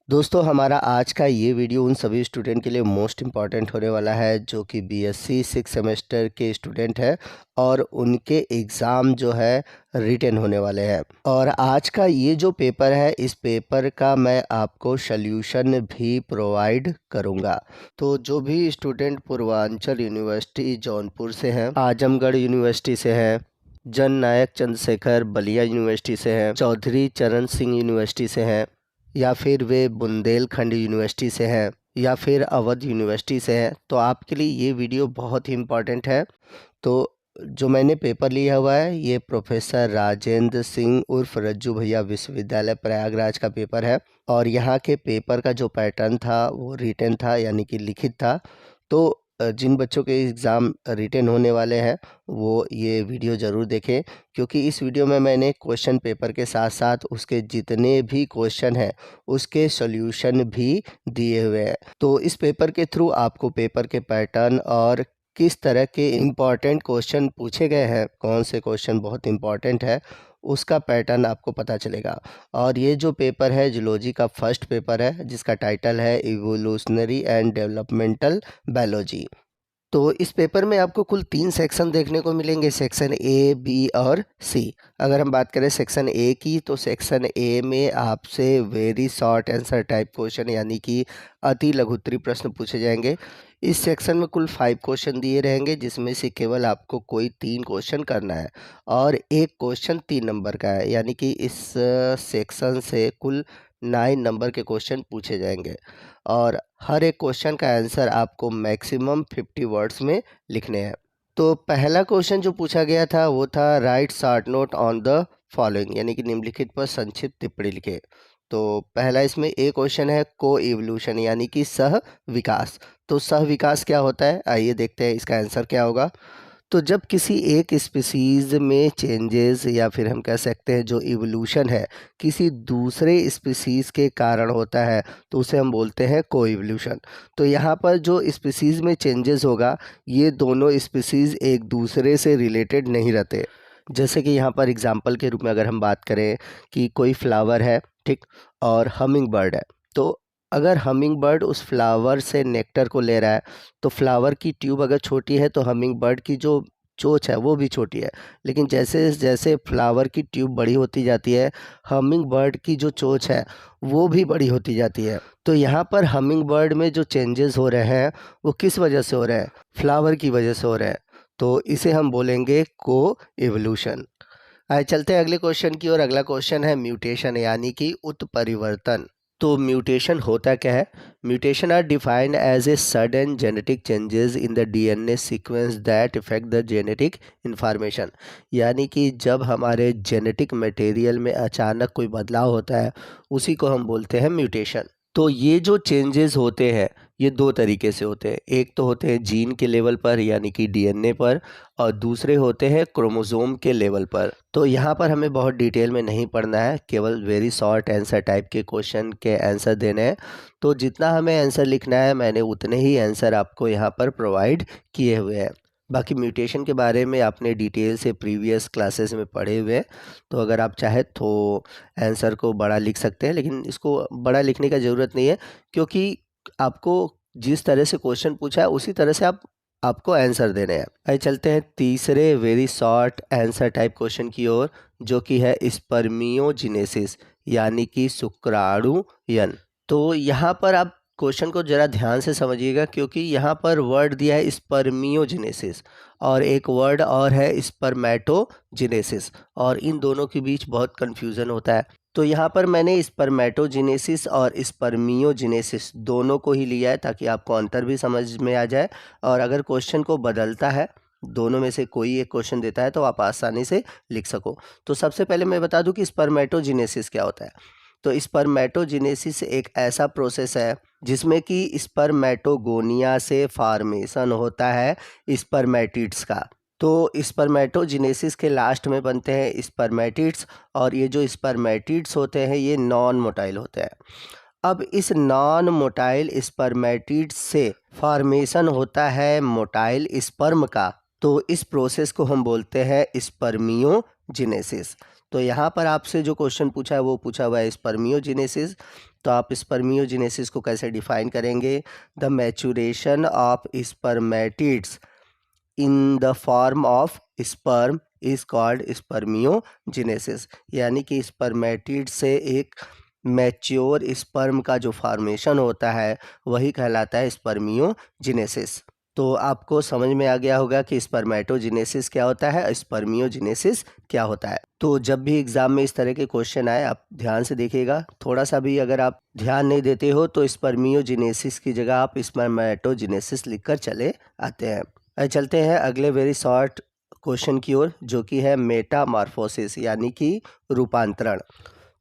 दोस्तों हमारा आज का ये वीडियो उन सभी स्टूडेंट के लिए मोस्ट इम्पॉर्टेंट होने वाला है जो कि बीएससी 6 सेमेस्टर के स्टूडेंट हैं और उनके एग्ज़ाम जो है रिटन होने वाले हैं। और आज का ये जो पेपर है, इस पेपर का मैं आपको सॉल्यूशन भी प्रोवाइड करूँगा। तो जो भी स्टूडेंट पूर्वांचल यूनिवर्सिटी जौनपुर से हैं, आजमगढ़ यूनिवर्सिटी से हैं, जन नायक चंद्रशेखर बलिया यूनिवर्सिटी से हैं, चौधरी चरण सिंह यूनिवर्सिटी से हैं, या फिर वे बुंदेलखंड यूनिवर्सिटी से हैं, या फिर अवध यूनिवर्सिटी से हैं, तो आपके लिए ये वीडियो बहुत ही इम्पॉर्टेंट है। तो जो मैंने पेपर लिया हुआ है ये प्रोफेसर राजेंद्र सिंह उर्फ रज्जू भैया विश्वविद्यालय प्रयागराज का पेपर है। और यहाँ के पेपर का जो पैटर्न था वो रिटन था, यानी कि लिखित था। तो जिन बच्चों के एग्ज़ाम रिटन होने वाले हैं वो ये वीडियो ज़रूर देखें, क्योंकि इस वीडियो में मैंने क्वेश्चन पेपर के साथ साथ उसके जितने भी क्वेश्चन हैं उसके सॉल्यूशन भी दिए हुए हैं। तो इस पेपर के थ्रू आपको पेपर के पैटर्न और किस तरह के इम्पॉर्टेंट क्वेश्चन पूछे गए हैं, कौन से क्वेश्चन बहुत इम्पॉर्टेंट है, उसका पैटर्न आपको पता चलेगा। और ये जो पेपर है जूलॉजी का फर्स्ट पेपर है, जिसका टाइटल है इवोल्यूशनरी एंड डेवलपमेंटल बायोलॉजी। तो इस पेपर में आपको कुल 3 सेक्शन देखने को मिलेंगे, सेक्शन ए, बी और सी। अगर हम बात करें सेक्शन ए की, तो सेक्शन ए में आपसे very short answer type question यानी कि अति लघुत्तरी प्रश्न पूछे जाएंगे। इस सेक्शन में कुल 5 क्वेश्चन दिए रहेंगे, जिसमें से केवल आपको कोई 3 क्वेश्चन करना है और एक क्वेश्चन 3 नंबर का है, यानी कि इस सेक्शन से कुल 9 नंबर के क्वेश्चन पूछे जाएंगे। और हर एक क्वेश्चन का आंसर आपको मैक्सिमम 50 वर्ड्स में लिखने हैं। तो पहला क्वेश्चन जो पूछा गया था वो था right short note on the following, यानी कि निम्नलिखित पर संक्षिप्त टिप्पणी लिखे। तो पहला इसमें ए क्वेश्चन है को इवोल्यूशन, यानी कि सह विकास। तो सह विकास क्या होता है, आइए देखते हैं इसका आंसर क्या होगा। तो जब किसी एक स्पीसीज़ में चेंजेस या फिर हम कह सकते हैं जो इवोल्यूशन है किसी दूसरे स्पीसीज़ के कारण होता है, तो उसे हम बोलते हैं को इवोल्यूशन। तो यहाँ पर जो स्पीसीज़ में चेंजेस होगा ये दोनों स्पीसीज़ एक दूसरे से रिलेटेड नहीं रहते। जैसे कि यहाँ पर एग्जांपल के रूप में अगर हम बात करें कि कोई फ्लावर है, ठीक, और हमिंग बर्ड है। तो अगर हमिंग बर्ड उस फ्लावर से नेक्टर को ले रहा है, तो फ्लावर की ट्यूब अगर छोटी है तो हमिंग बर्ड की जो चोंच है वो भी छोटी है। लेकिन जैसे जैसे फ्लावर की ट्यूब बड़ी होती जाती है, हमिंग बर्ड की जो चोंच है वो भी बड़ी होती जाती है। तो यहाँ पर हमिंग बर्ड में जो चेंजेस हो रहे हैं वो किस वजह से हो रहे हैं, फ्लावर की वजह से हो रहे हैं। तो इसे हम बोलेंगे को एवोल्यूशन। आइए चलते हैं अगले क्वेश्चन की ओर। अगला क्वेश्चन है म्यूटेशन, यानी कि उत्परिवर्तन। तो म्यूटेशन होता क्या है? Mutation are defined as a sudden genetic changes in the DNA sequence that effect the genetic information, यानी कि जब हमारे जेनेटिक मटेरियल में अचानक कोई बदलाव होता है उसी को हम बोलते हैं म्यूटेशन। तो ये जो चेंजेस होते हैं ये दो तरीके से होते हैं। एक तो होते हैं जीन के लेवल पर यानी कि डीएनए पर, और दूसरे होते हैं क्रोमोसोम के लेवल पर। तो यहाँ पर हमें बहुत डिटेल में नहीं पढ़ना है, केवल वेरी शॉर्ट आंसर टाइप के क्वेश्चन के आंसर देने हैं। तो जितना हमें आंसर लिखना है मैंने उतने ही आंसर आपको यहाँ पर प्रोवाइड किए हुए हैं। बाकी म्यूटेशन के बारे में आपने डिटेल से प्रीवियस क्लासेस में पढ़े हुए हैं, तो अगर आप चाहे तो आंसर को बड़ा लिख सकते हैं, लेकिन इसको बड़ा लिखने का ज़रूरत नहीं है, क्योंकि आपको जिस तरह से क्वेश्चन पूछा है उसी तरह से आपको आंसर देने हैं। आइए चलते हैं तीसरे very short answer type question की ओर, जो कि है स्पर्मियोजेनेसिस, यानी कि शुक्राणुयन। तो यहाँ पर आप क्वेश्चन को ज़रा ध्यान से समझिएगा, क्योंकि यहाँ पर वर्ड दिया है स्पर्मियोजेनेसिस और एक वर्ड और है स्पर्मेटोजेनेसिस, और इन दोनों के बीच बहुत कन्फ्यूज़न होता है। तो यहाँ पर मैंने स्पर्मेटोजेनेसिस और स्पर्मियोजेनेसिस दोनों को ही लिया है ताकि आपको अंतर भी समझ में आ जाए, और अगर क्वेश्चन को बदलता है, दोनों में से कोई एक क्वेश्चन देता है, तो आप आसानी से लिख सको। तो सबसे पहले मैं बता दूं कि स्पर्मेटोजेनेसिस क्या होता है। तो स्पर्मेटोजेनेसिस एक ऐसा प्रोसेस है जिसमें कि स्पर्मेटोगोनिया से फॉर्मेशन होता है स्पर्मेटिड्स का। तो स्पर्मेटोजेनेसिस के लास्ट में बनते हैं स्पर्मेटिड्स, और ये जो स्पर्मेटिड्स होते हैं ये नॉन मोटाइल होते हैं। अब इस नॉन मोटाइल स्पर्मेटिड्स से फॉर्मेशन होता है मोटाइल स्पर्म का। तो इस प्रोसेस को हम बोलते हैं स्पर्मियोजेनेसिस। तो यहाँ पर आपसे जो क्वेश्चन पूछा है वो पूछा हुआ है स्पर्मियोजेनेसिस। तो आप स्पर्मियोजेनेसिस को कैसे डिफाइन करेंगे? The maturation of spermatids in the form of sperm is called spermiogenesis, यानी कि स्पर्मेटिड से एक मैच्योर स्पर्म का जो फॉर्मेशन होता है वही कहलाता है स्पर्मियोजेनेसिस। तो आपको समझ में आ गया होगा कि स्पर्मेटोजेनेसिस क्या होता है, स्पर्मियोजेनेसिस क्या होता है। तो जब भी एग्जाम में इस तरह के क्वेश्चन आए आप ध्यान से देखिएगा, थोड़ा सा भी अगर आप ध्यान नहीं देते हो तो स्पर्मियोजेनेसिस की जगह आप स्पर्मेटोजेनेसिस लिखकर चले आते हैं। चलते हैं अगले वेरी शॉर्ट क्वेश्चन की ओर, जो कि है मेटामॉर्फोसिस यानी कि रूपांतरण।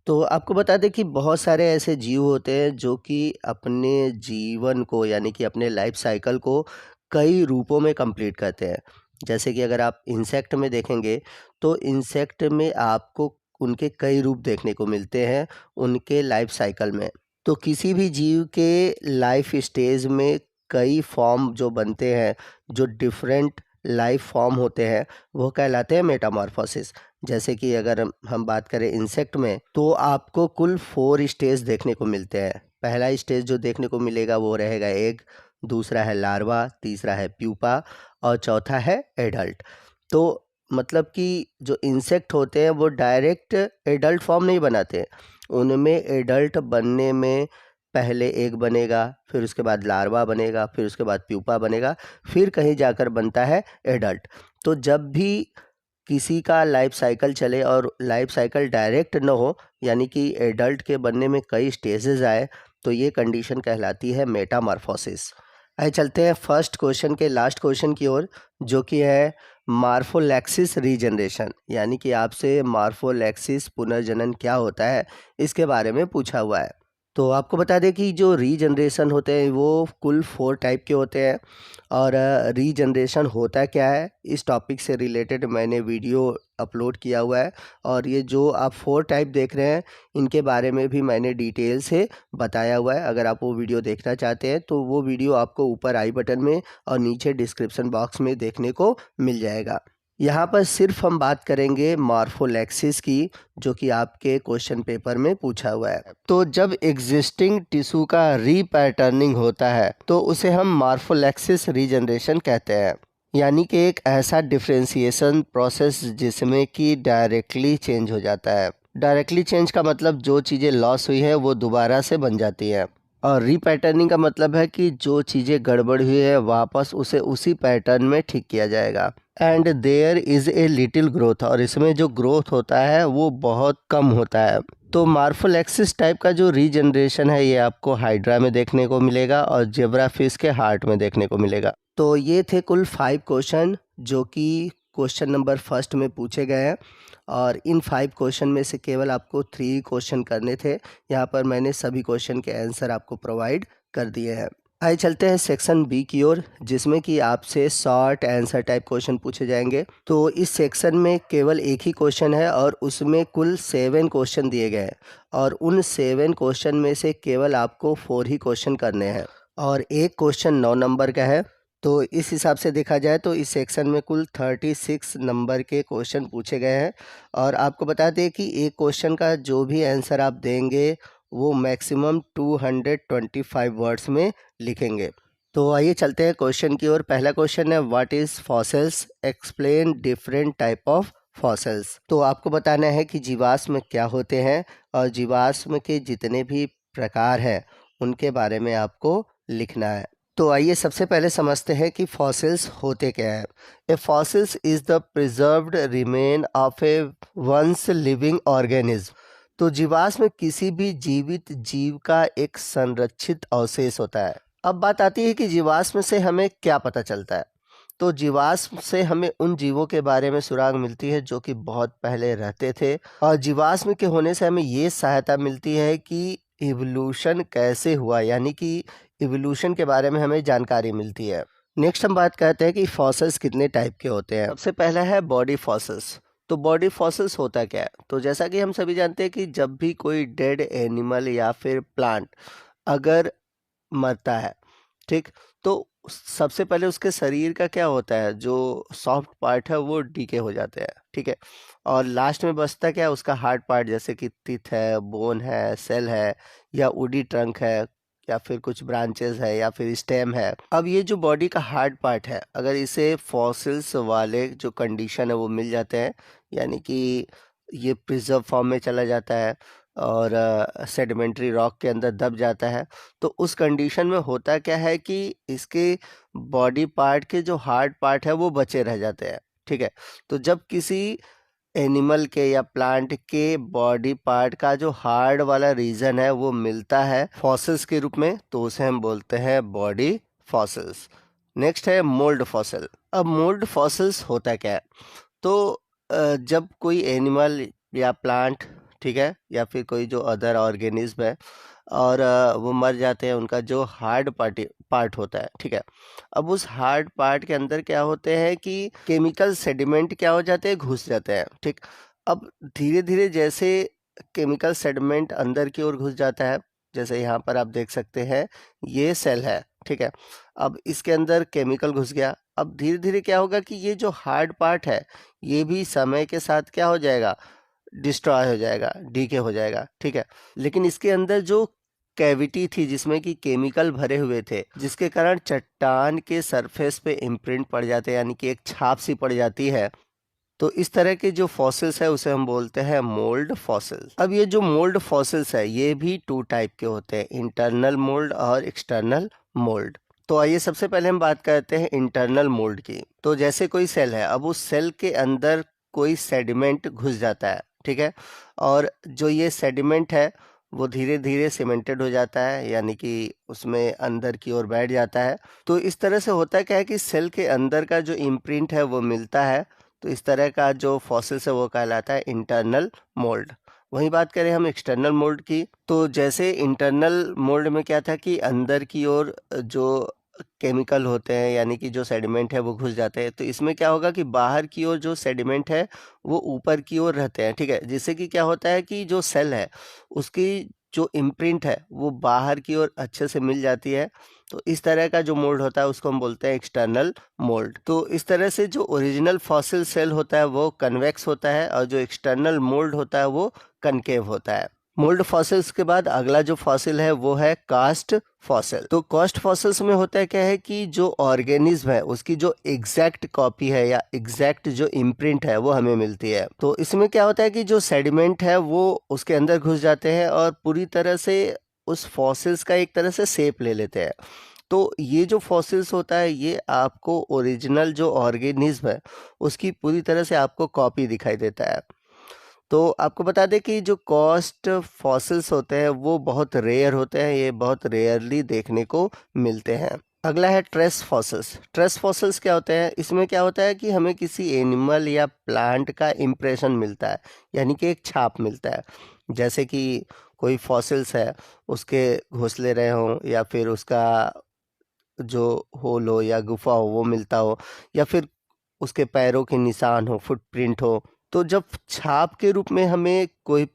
तो आपको बता दें कि बहुत सारे ऐसे जीव होते हैं जो कि अपने जीवन को यानी कि अपने लाइफ साइकिल को कई रूपों में कंप्लीट करते हैं। जैसे कि अगर आप इंसेक्ट में देखेंगे तो इंसेक्ट में आपको उनके कई रूप देखने को मिलते हैं उनके लाइफ साइकिल में। तो किसी भी जीव के लाइफ स्टेज में कई फॉर्म जो बनते हैं, जो डिफरेंट लाइफ फॉर्म होते हैं, वो कहलाते हैं मेटामॉर्फोसिस। जैसे कि अगर हम बात करें इंसेक्ट में तो आपको कुल 4 स्टेज देखने को मिलते हैं। पहला स्टेज जो देखने को मिलेगा वो रहेगा एग, दूसरा है लार्वा, तीसरा है प्यूपा और चौथा है एडल्ट। तो मतलब कि जो इंसेक्ट होते हैं वो डायरेक्ट एडल्ट फॉर्म नहीं बनाते, उनमें एडल्ट बनने में पहले एग बनेगा, फिर उसके बाद लार्वा बनेगा, फिर उसके बाद प्यूपा बनेगा, फिर कहीं जाकर बनता है एडल्ट। तो जब भी किसी का लाइफ साइकिल चले और लाइफ साइकिल डायरेक्ट न हो यानी कि एडल्ट के बनने में कई स्टेजेस आए तो ये कंडीशन कहलाती है मेटामॉर्फोसिस। आइए चलते हैं फर्स्ट क्वेश्चन के लास्ट क्वेश्चन की ओर, जो कि है मॉर्फोलैक्सिस रीजनरेशन, यानी कि आपसे मॉर्फोलैक्सिस पुनर्जनन क्या होता है इसके बारे में पूछा हुआ है। तो आपको बता दें कि जो रीजनरेशन होते हैं वो कुल 4 टाइप के होते हैं। और रीजनरेशन होता क्या है इस टॉपिक से रिलेटेड मैंने वीडियो अपलोड किया हुआ है, और ये जो आप 4 टाइप देख रहे हैं इनके बारे में भी मैंने डिटेल से बताया हुआ है। अगर आप वो वीडियो देखना चाहते हैं तो वो वीडियो आपको ऊपर आई बटन में और नीचे डिस्क्रिप्शन बॉक्स में देखने को मिल जाएगा। यहाँ पर सिर्फ हम बात करेंगे मॉर्फोलैक्सिस की, जो कि आपके क्वेश्चन पेपर में पूछा हुआ है। तो जब एग्जिस्टिंग टिश्यू का रीपैटर्निंग होता है तो उसे हम मॉर्फोलैक्सिस रीजनरेशन कहते हैं, यानी कि एक ऐसा डिफरेंशिएशन प्रोसेस जिसमें कि डायरेक्टली चेंज हो जाता है। डायरेक्टली चेंज का मतलब जो चीज़ें लॉस हुई है वो दोबारा से बन जाती हैं, और रीपैटर्निंग का मतलब है कि जो चीज़ें गड़बड़ हुई है वापस उसे उसी पैटर्न में ठीक किया जाएगा। And there is a little growth, और इसमें जो ग्रोथ होता है वो बहुत कम होता है। तो मॉर्फोलैक्सिस टाइप का जो रीजनरेशन है ये आपको हाइड्रा में देखने को मिलेगा और जेब्रा फिश के हार्ट में देखने को मिलेगा। तो ये थे कुल 5 क्वेश्चन जो कि क्वेश्चन नंबर फर्स्ट में पूछे गए हैं, और इन 5 क्वेश्चन में से केवल आपको 3 क्वेश्चन करने थे। यहाँ पर मैंने सभी क्वेश्चन के आंसर आपको प्रोवाइड कर दिए हैं। आइए चलते हैं सेक्शन बी की ओर, जिसमें कि आपसे शॉर्ट आंसर टाइप क्वेश्चन पूछे जाएंगे। तो इस सेक्शन में केवल एक ही क्वेश्चन है और उसमें कुल 7 क्वेश्चन दिए गए हैं, और उन 7 क्वेश्चन में से केवल आपको 4 ही क्वेश्चन करने हैं, और एक क्वेश्चन 9 नंबर का है। तो इस हिसाब से देखा जाए तो इस सेक्शन में कुल 36 नंबर के क्वेश्चन पूछे गए हैं, और आपको बता दें कि एक क्वेश्चन का जो भी आंसर आप देंगे वो मैक्सिमम 225 वर्ड्स में लिखेंगे। तो आइए चलते हैं क्वेश्चन की ओर। पहला क्वेश्चन है what is fossils, explain different type of fossils. तो आपको बताना है कि जीवाश्म क्या होते हैं और जीवाश्म के जितने भी प्रकार हैं उनके बारे में आपको लिखना है। तो आइए सबसे पहले समझते हैं कि फॉसिल्स होते क्या है। A fossils is the preserved remain of a once living organism. तो जीवाश्म किसी भी जीवित जीव का एक संरक्षित अवशेष होता है। अब बात आती है कि जीवाश्म से हमें क्या पता चलता है। तो जीवाश्म से हमें उन जीवों के बारे में सुराग मिलती है जो कि बहुत पहले रहते थे, और जीवाश्म के होने से हमें ये सहायता मिलती है कि इवोल्यूशन कैसे हुआ, यानी कि इवोल्यूशन के बारे में हमें जानकारी मिलती है। नेक्स्ट हम बात करते हैं कि फॉसिल्स कितने टाइप के होते हैं। सबसे पहला है बॉडी फॉसिल्स। तो बॉडी फॉसिल्स होता क्या है? तो जैसा कि हम सभी जानते हैं कि जब भी कोई डेड एनिमल या फिर प्लांट अगर मरता है, ठीक, तो सबसे पहले उसके शरीर का क्या होता है, जो सॉफ्ट पार्ट है वो डीके हो जाते हैं, ठीक है। और लास्ट में बचता क्या है, उसका हार्ड पार्ट, जैसे कि टीथ है, बोन है, सेल है, या वुडी ट्रंक है, या फिर कुछ ब्रांचेस है, या फिर स्टेम है। अब ये जो बॉडी का हार्ड पार्ट है, अगर इसे फॉसिल्स वाले जो कंडीशन है वो मिल जाते हैं, यानी कि ये प्रिजर्व फॉर्म में चला जाता है और सेडिमेंट्री रॉक के अंदर दब जाता है, तो उस कंडीशन में होता क्या है कि इसके बॉडी पार्ट के जो हार्ड पार्ट है वो बचे रह जाते हैं, ठीक है। तो जब किसी एनिमल के या प्लांट के बॉडी पार्ट का जो हार्ड वाला रीजन है वो मिलता है फॉसिल्स के रूप में, तो उसे हम बोलते हैं बॉडी फॉसिल्स। नेक्स्ट है मोल्ड फॉसिल। अब मोल्ड फॉसिल्स होता क्या है, तो जब कोई एनिमल या प्लांट, ठीक है, या फिर कोई जो अदर ऑर्गेनिज्म है, और वो मर जाते हैं, उनका जो हार्ड पार्ट होता है, ठीक है। अब उस हार्ड पार्ट के अंदर क्या होते हैं कि केमिकल सेडिमेंट क्या हो जाते हैं, घुस जाते हैं, ठीक। अब धीरे धीरे जैसे केमिकल सेडिमेंट अंदर की ओर घुस जाता है, जैसे यहाँ पर आप देख सकते हैं ये सेल है, ठीक है। अब इसके अंदर केमिकल घुस गया, अब धीरे धीरे क्या होगा कि ये जो हार्ड पार्ट है ये भी समय के साथ क्या हो जाएगा, डिस्ट्रॉय हो जाएगा, डीके हो जाएगा, ठीक है। लेकिन इसके अंदर जो कैविटी थी जिसमें कि केमिकल भरे हुए थे, जिसके कारण चट्टान के सरफेस पे इम्प्रिंट पड़ जाते हैं, यानी कि एक छाप सी पड़ जाती है, तो इस तरह के जो फॉसिल्स है उसे हम बोलते हैं मोल्ड फॉसिल्स। अब ये जो मोल्ड फॉसिल्स है ये भी टू टाइप के होते हैं, इंटरनल मोल्ड और एक्सटर्नल मोल्ड। तो आइए सबसे पहले हम बात करते हैं इंटरनल मोल्ड की। तो जैसे कोई सेल है, अब उस सेल के अंदर कोई सेडिमेंट घुस जाता है, ठीक है, और जो ये सेडिमेंट है वो धीरे धीरे सीमेंटेड हो जाता है, यानी कि उसमें अंदर की ओर बैठ जाता है। तो इस तरह से होता क्या है कि सेल के अंदर का जो इम्प्रिंट है वो मिलता है, तो इस तरह का जो फॉसिल्स है वो कहलाता है इंटरनल मोल्ड। वहीं बात करें हम एक्सटर्नल मोल्ड की, तो जैसे इंटरनल मोल्ड में क्या था कि अंदर की ओर जो केमिकल होते हैं, यानी कि जो सेडिमेंट है वो घुस जाते हैं, तो इसमें क्या होगा कि बाहर की ओर जो सेडिमेंट है वो ऊपर की ओर रहते हैं, ठीक है। जिससे कि क्या होता है कि जो सेल है उसकी जो इम्प्रिंट है वो बाहर की ओर अच्छे से मिल जाती है। तो इस तरह का जो मोल्ड होता है उसको हम बोलते हैं एक्सटर्नल मोल्ड। तो इस तरह से जो ओरिजिनल फॉसिल सेल होता है वो कन्वेक्स होता है, और जो एक्सटर्नल मोल्ड होता है वो कनकेव होता है। मोल्ड फॉसिल्स के बाद अगला जो फॉसिल है वो है कास्ट फॉसिल। तो कास्ट फॉसिल्स में होता क्या है कि जो ऑर्गेनिज्म है उसकी जो एग्जैक्ट कॉपी है या एग्जैक्ट जो इम्प्रिंट है वो हमें मिलती है। तो इसमें क्या होता है कि जो सेडिमेंट है वो उसके अंदर घुस जाते हैं और पूरी तरह से उस फॉसिल्स का एक तरह से शेप ले लेते हैं। तो ये जो फॉसिल्स होता है ये आपको ओरिजिनल जो ऑर्गेनिज्म है उसकी पूरी तरह से आपको कॉपी दिखाई देता है। तो आपको बता दें कि जो कॉस्ट फॉसिल्स होते हैं वो बहुत रेयर होते हैं, ये बहुत रेयरली देखने को मिलते हैं। अगला है ट्रेस फॉसिल्स। ट्रेस फॉसिल्स क्या होते हैं, इसमें क्या होता है कि हमें किसी एनिमल या प्लांट का इम्प्रेशन मिलता है, यानी कि एक छाप मिलता है। जैसे कि कोई फॉसिल्स है, उसके घोंसले रहे हों, या फिर उसका जो होल हो या गुफा हो वो मिलता हो, या फिर उसके पैरों के निशान हो, फुटप्रिंट हो। तो जब छाप के रूप में हमें कोई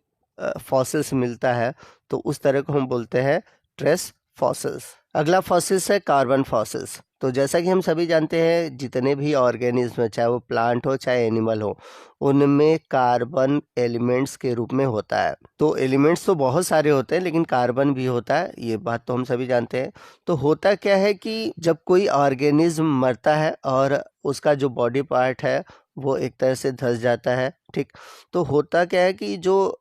फॉसिल्स मिलता है तो उस तरह को हम बोलते हैं ट्रेस फॉसिल्स। अगला फॉसिल्स है कार्बन फॉसिल्स। तो जैसा कि हम सभी जानते हैं जितने भी ऑर्गेनिज्म है, चाहे वो प्लांट हो चाहे एनिमल हो, उनमें कार्बन एलिमेंट्स के रूप में होता है। तो एलिमेंट्स तो बहुत सारे होते हैं लेकिन कार्बन भी होता है, ये बात तो हम सभी जानते हैं। तो होता क्या है कि जब कोई ऑर्गेनिज्म मरता है और उसका जो बॉडी पार्ट है वो एक तरह से धंस जाता है, ठीक। तो होता क्या है कि जो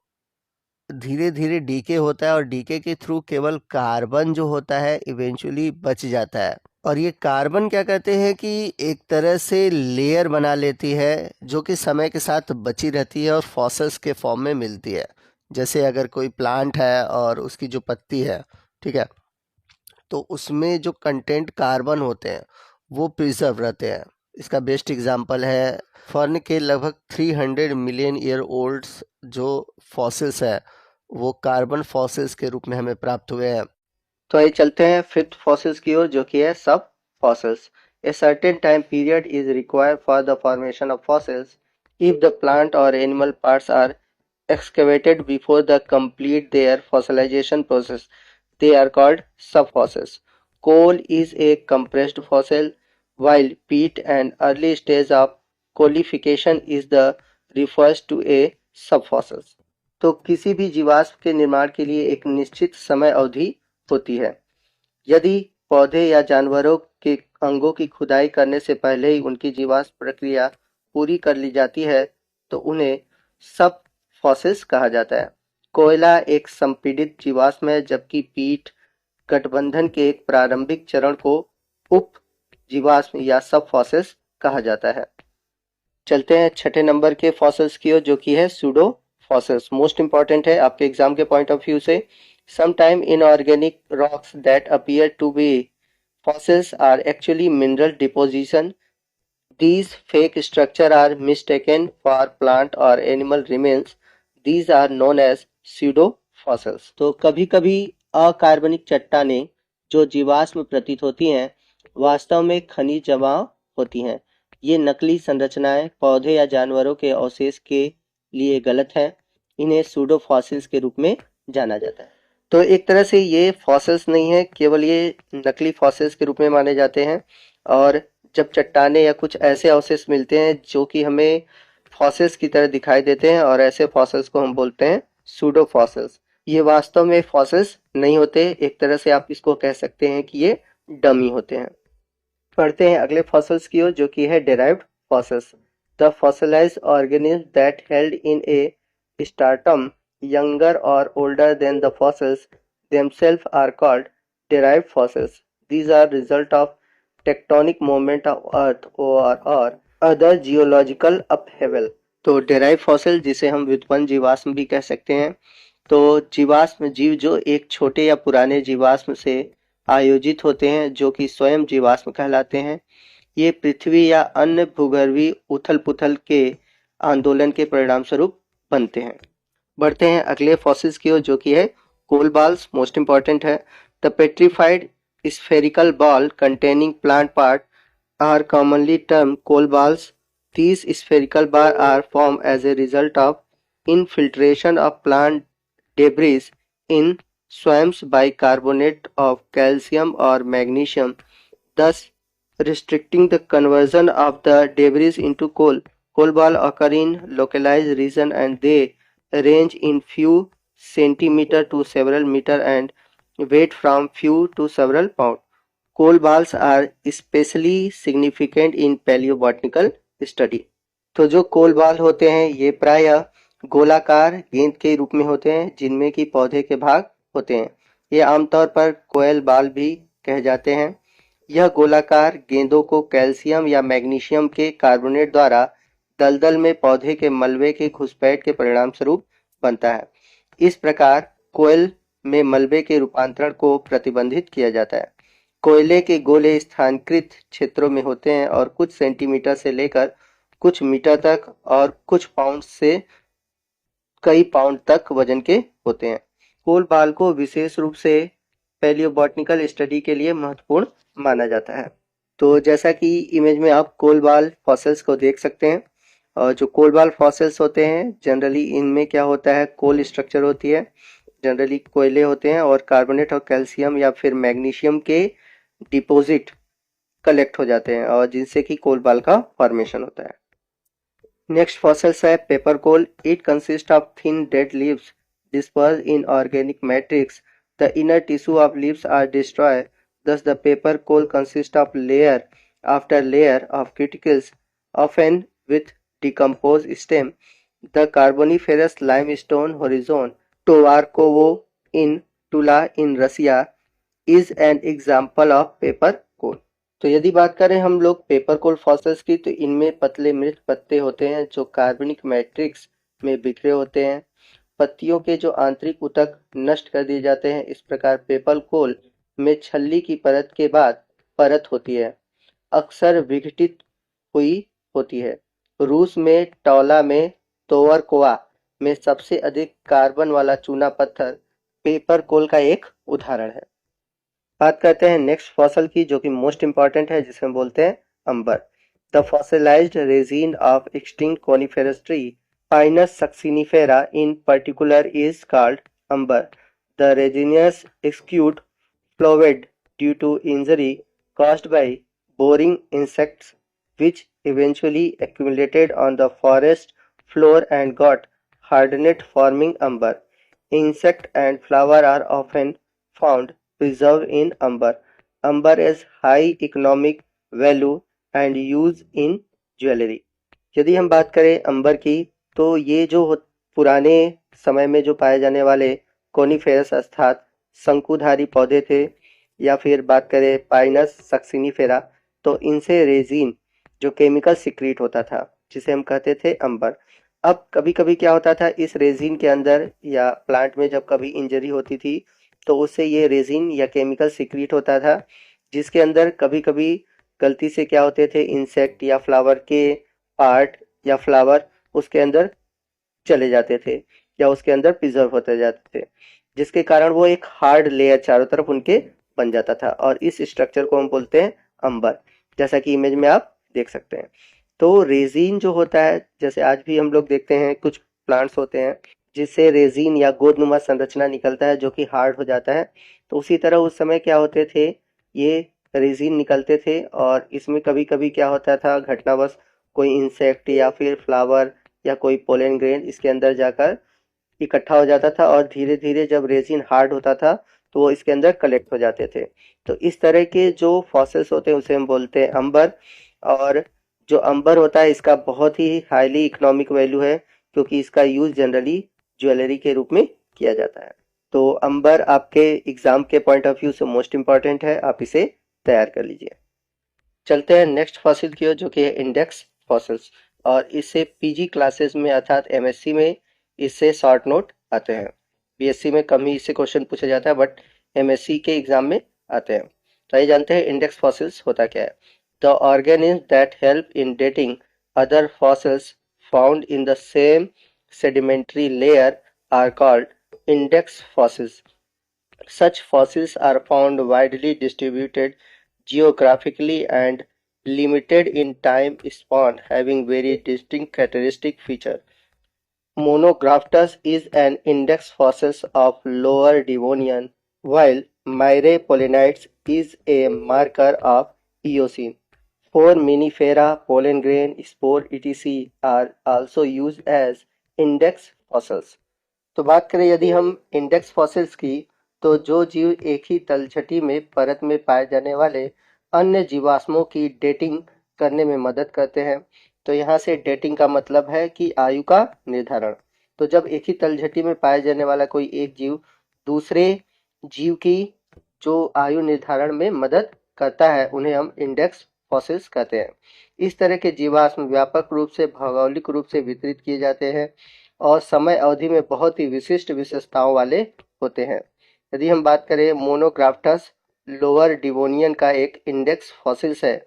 धीरे धीरे डीके होता है और डीके के थ्रू केवल कार्बन जो होता है इवेंचुअली बच जाता है। और ये कार्बन क्या कहते हैं कि एक तरह से लेयर बना लेती है जो कि समय के साथ बची रहती है और फॉसल्स के फॉर्म में मिलती है। जैसे अगर कोई प्लांट है और उसकी जो पत्ती है, ठीक है, तो उसमें जो कंटेंट कार्बन होते हैं वो प्रिजर्व रहते हैं। इसका बेस्ट एग्जांपल है फर्न के लगभग 300 मिलियन ईयर ओल्ड्स जो फॉसिल्स है वो कार्बन फॉसिल्स के रूप में हमें प्राप्त हुए हैं। तो आइए चलते हैं फिफ्थ फॉसिल्स की ओर जो कि है सब fossils. A certain time period is required for the formation of fossils if the plant और animal parts are excavated before the complete their fossilization process, they are called subfossils. Coal is a compressed fossil, while peat, an early stage of coalification, is the refers to a subfossils. तो किसी भी जीवाश्म के निर्माण के लिए एक निश्चित समय अवधि होती है। यदि पौधे या जानवरों के अंगों की खुदाई करने से पहले ही उनकी जीवाश्म प्रक्रिया पूरी कर ली जाती है तो उन्हें सब फॉसिल्स कहा जाता है। कोयला एक संपीड़ित जीवाश्म है, जबकि पीट गठबंधन के एक प्रारंभिक चरण को उप जीवाश्म या सब फॉसिल्स कहा जाता है। चलते हैं छठे नंबर के फॉसिल्स की ओर, जो कि है सूडो फॉसिल्स। मोस्ट इंपॉर्टेंट है आपके एग्जाम के पॉइंट ऑफ व्यू से। Sometime inorganic rocks that appear to be fossils are actually mineral deposition. These fake structures are mistaken for plant or animal remains. These are known as pseudo fossils. तो कभी-कभी अकार्बनिक चट्टानें जो जीवाश्म प्रतीत होती हैं वास्तव में खनिज जमाव होती हैं। ये नकली संरचनाएं पौधे या जानवरों के अवशेष के लिए गलत है। इन्हें सूडो फॉसिल्स के रूप में जाना जाता है। तो एक तरह से ये फॉसिल्स नहीं है, केवल ये नकली फॉसिल्स के रूप में माने जाते हैं। और जब चट्टानें या कुछ ऐसे अवशेष मिलते हैं जो कि हमें फॉसिल्स की तरह दिखाई देते हैं, और ऐसे फॉसिल्स को हम बोलते हैं सूडो फॉसिल्स। ये वास्तव में फॉसिल्स नहीं होते, एक तरह से आप इसको कह सकते हैं कि ये डमी होते हैं। पढ़ते हैं अगले फॉसिल्स की ओर, जो कि है derived fossils. The fossilised organism that held in A स्टार्टम younger or older than the fossils themselves are called derived fossils. These are result of tectonic movement of earth or other geological upheaval. तो derived fossil जिसे हम व्युत्पन्न जीवाश्म भी कह सकते हैं। तो जीवाश्म जीव जो एक छोटे या पुराने जीवाश्म से आयोजित होते हैं, जो कि स्वयं जीवाश्म कहलाते हैं। ये पृथ्वी या अन्य भूगर्भीय उथल पुथल के आंदोलन के परिणाम स्वरूप बनते हैं। बढ़ते हैं अगले फॉसिल्स की ओर, जो कि है कोल बॉल्स। मोस्ट इंपॉर्टेंट है। The petrified spherical ball containing plant part are commonly term coal balls. These spherical bars are formed as a result of infiltration of plant debris in swamps by carbonate of calcium or magnesium, thus restricting the conversion of the debris into coal. Coal balls occur in localized regions and they range in few centimeter to several meter and weight from few to several pound. Coal balls are especially significant in paleobotanical study. तो जो कोल बाल होते हैं ये प्रायः गोलाकार गेंद के रूप में होते हैं, जिनमें की पौधे के भाग होते हैं। ये आमतौर पर कोयल बाल भी कहे जाते हैं। यह गोलाकार गेंदों को कैल्शियम या मैग्नीशियम के कार्बोनेट द्वारा दलदल में पौधे के मलबे के घुसपैठ के परिणाम स्वरूप बनता है। इस प्रकार कोयल में मलबे के रूपांतरण को प्रतिबंधित किया जाता है। कोयले के गोले स्थानीकृत क्षेत्रों में होते हैं और कुछ सेंटीमीटर से लेकर कुछ मीटर तक और कुछ पाउंड से कई पाउंड तक वजन के होते हैं। कोल बाल को विशेष रूप से पैलियोबॉटनिकल स्टडी के लिए महत्वपूर्ण माना जाता है। तो जैसा कि इमेज में आप कोल बाल फॉसिल्स को देख सकते हैं, और जो कोल बाल फॉसिल्स होते हैं जनरली इनमें क्या होता है, कोल स्ट्रक्चर होती है, जनरली कोयले होते हैं और कार्बोनेट और कैल्शियम या फिर मैग्नीशियम के डिपॉजिट कलेक्ट हो जाते हैं और जिनसे कि कोल बाल का फॉर्मेशन होता है। नेक्स्ट फॉसिल्स है paper coal. It consist of thin dead leaves dispersed in organic matrix. The inner tissue of leaves are destroyed. Thus, the paper coal consists of layer after layer of cuticles, often with decomposed stem. The Carboniferous limestone horizon, Tovarkovo in Tula in Russia, is an example of paper coal. तो यदि बात करें हम लोग paper कोल fossils की, तो इनमें पतले मृत पत्ते होते हैं जो कार्बनिक मैट्रिक्स में बिखरे होते हैं। पत्तियों के जो आंतरिक ऊतक नष्ट कर दिए जाते हैं। इस प्रकार पेपर कोल में छल्ली की परत के बाद परत होती है, अक्सर विघटित हुई होती है। रूस में टौला में तोवरकोवा में सबसे अधिक कार्बन वाला चूना पत्थर पेपर कोल का एक उदाहरण है। बात करते हैं नेक्स्ट फॉसिल की, जो कि मोस्ट इंपॉर्टेंट है, जिसमें बोलते हैं amber. The fossilized resin of extinct coniferous tree Pinus succinifera in particular is called umber. The resinous exude fluid due to injury caused by boring insects, which eventually accumulated on the forest floor and got hardened, forming umber. Insect and flower are often found preserved in umber. Umber has high economic value and use in jewellery. यदि हम बात करें अंबर की, तो ये जो पुराने समय में जो पाए जाने वाले कोनिफेरस अर्थात शंकुधारी पौधे थे, या फिर बात करें पाइनस सक्सिनीफेरा, तो इनसे रेजिन जो केमिकल सिक्रीट होता था जिसे हम कहते थे अंबर। अब कभी कभी क्या होता था, इस रेजिन के अंदर या प्लांट में जब कभी इंजरी होती थी तो उससे ये रेजिन या केमिकल सिक्रीट होता था, जिसके अंदर कभी कभी गलती से क्या होते थे, इंसेक्ट या फ्लावर के पार्ट या फ्लावर उसके अंदर चले जाते थे या उसके अंदर प्रिजर्व होते जाते थे, जिसके कारण वो एक हार्ड लेयर चारों तरफ उनके बन जाता था, और इस स्ट्रक्चर को हम बोलते हैं अंबर, जैसा कि इमेज में आप देख सकते हैं। तो रेजिन जो होता है, जैसे आज भी हम लोग देखते हैं कुछ प्लांट्स होते हैं जिससे रेजिन या गोदनुमा संरचना निकलता है जो कि हार्ड हो जाता है, तो उसी तरह उस समय क्या होते थे, ये रेजिन निकलते थे, और इसमें कभी कभी क्या होता था, घटनावश कोई इंसेक्ट या फिर फ्लावर या कोई पोलन ग्रेन इसके अंदर जाकर इकट्ठा हो जाता था, और धीरे धीरे जब रेजिन हार्ड होता था तो वो इसके अंदर कलेक्ट हो जाते थे। तो इस तरह के जो फॉसिल्स होते हैं उसे हम बोलते हैं अंबर। और जो अंबर होता है इसका बहुत ही हाईली इकोनॉमिक वैल्यू है, क्योंकि इसका यूज जनरली ज्वेलरी के रूप में किया जाता है। तो अंबर आपके एग्जाम के पॉइंट ऑफ व्यू से मोस्ट इम्पॉर्टेंट है, आप इसे तैयार कर लीजिए। चलते हैं नेक्स्ट फॉसिल की ओर, जो कि है इंडेक्स फॉसिल्स, और इससे पीजी क्लासेस में अर्थात एमएससी में इससे शॉर्ट नोट आते हैं। बीएससी में कम ही इससे क्वेश्चन पूछा जाता है, बट एमएससी के एग्जाम में आते हैं। तो आइए जानते हैं इंडेक्स फॉसिल्स होता क्या है। The organism that help in dating other fossils found in the same sedimentary layer are called index fossils. Such fossils are found widely distributed geographically and limited in time span, having very distinct characteristic features. Monograptus is an index fossil of Lower Devonian, while Myriapollinites is a marker of Eocene. Foraminifera, pollen grain, spore, etc. are also used as index fossils. तो बात करें यदि हम index fossils की, तो जो जीव एक ही तलछटी में परत में पाए जाने वाले अन्य जीवाश्मों की डेटिंग करने में मदद करते हैं। तो यहाँ से डेटिंग का मतलब है कि आयु का निर्धारण। तो जब एक ही तलछटी में पाए जाने वाला कोई एक जीव दूसरे जीव की जो आयु निर्धारण में मदद करता है, उन्हें हम इंडेक्स फॉसिल्स कहते हैं। इस तरह के जीवाश्म व्यापक रूप से भौगोलिक रूप से वितरित किए जाते हैं और समय अवधि में बहुत ही विशिष्ट विशेषताओं वाले होते हैं। यदि हम बात करें, मोनोग्राफ्टस लोअर डिवोनियन का एक इंडेक्स फॉसिल्स है,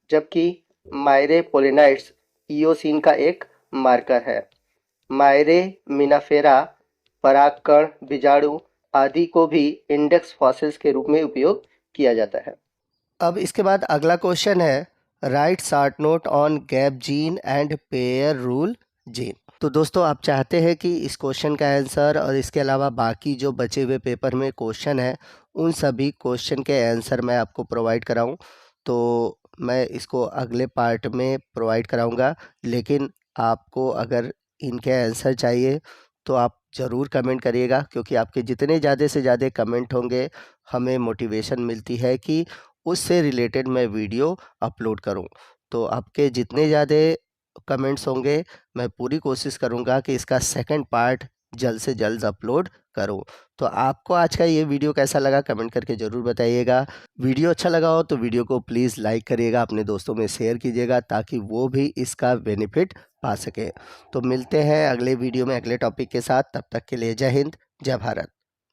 जबकि मायरेपोलिनाइट्स इयोसीन का एक मार्कर है। मायरेमिनाफेरा परागकण, बीजाणु आदि को भी इंडेक्स फॉसिल्स के रूप में उपयोग किया जाता है। अब इसके बाद अगला क्वेश्चन है, right short note on gap gene and pair rule gene. तो दोस्तों, आप चाहते हैं कि इस क्वेश्चन का आंसर और इसके अलावा बाकी जो बचे हुए पेपर में क्वेश्चन है उन सभी क्वेश्चन के आंसर मैं आपको प्रोवाइड कराऊं, तो मैं इसको अगले पार्ट में प्रोवाइड कराऊंगा। लेकिन आपको अगर इनके आंसर चाहिए तो आप ज़रूर कमेंट करिएगा, क्योंकि आपके जितने ज़्यादा से ज़्यादा कमेंट होंगे हमें मोटिवेशन मिलती है कि उससे रिलेटेड मैं वीडियो अपलोड करूं। तो आपके जितने ज़्यादा कमेंट्स होंगे मैं पूरी कोशिश करूंगा कि इसका सेकंड पार्ट जल्द से जल्द अपलोड करूं। तो आपको आज का ये वीडियो कैसा लगा कमेंट करके ज़रूर बताइएगा। वीडियो अच्छा लगा हो तो वीडियो को प्लीज़ लाइक करिएगा, अपने दोस्तों में शेयर कीजिएगा ताकि वो भी इसका बेनिफिट पा सके। तो मिलते हैं अगले वीडियो में अगले टॉपिक के साथ, तब तक के लिए जय हिंद, जय भारत।